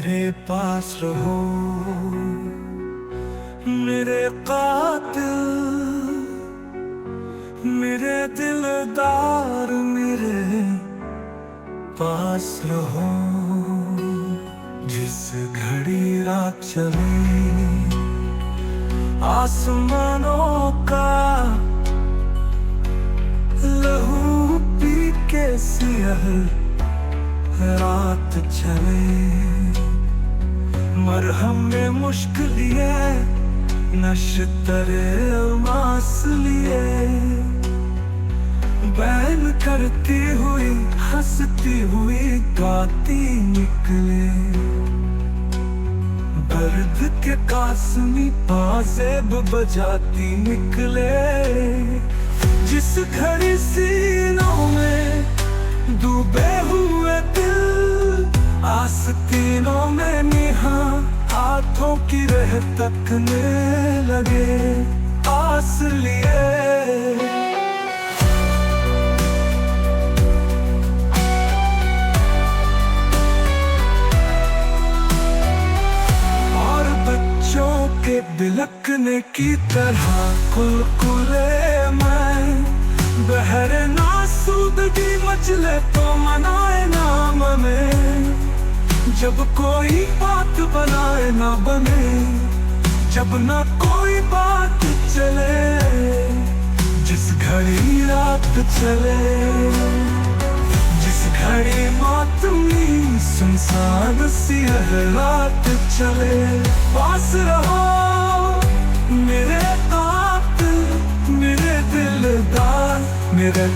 मेरे पास रहो मेरे कातिल, मेरे दिलदार, मेरे पास रहो। जिस घड़ी रात चले आसमानों का लहू पी के सियाह रात चले, मरहम में मुश्किल ये नश्तरे मास लिए, बैन करती हुई हंसती हुई गाती निकले, दर्द के कासमी पाजेब बजाती निकले। जिस घड़ी सीनों में डूबे हुए दिल आस्तीनों में निहा हाथों की रह तकने लगे आस लिए। और बच्चों के बिलकने की तरह कुलकुले मैं बहरे नासूदगी मचले तो मनाए ना मने, जब कोई बात बनाए ना बने, जब ना कोई बात चले। जिस घड़ी रात चले, जिस घड़ी मातमी सुनसान सी रात चले, पास रहो मेरे कातिल, मेरे दिलदार, मेरे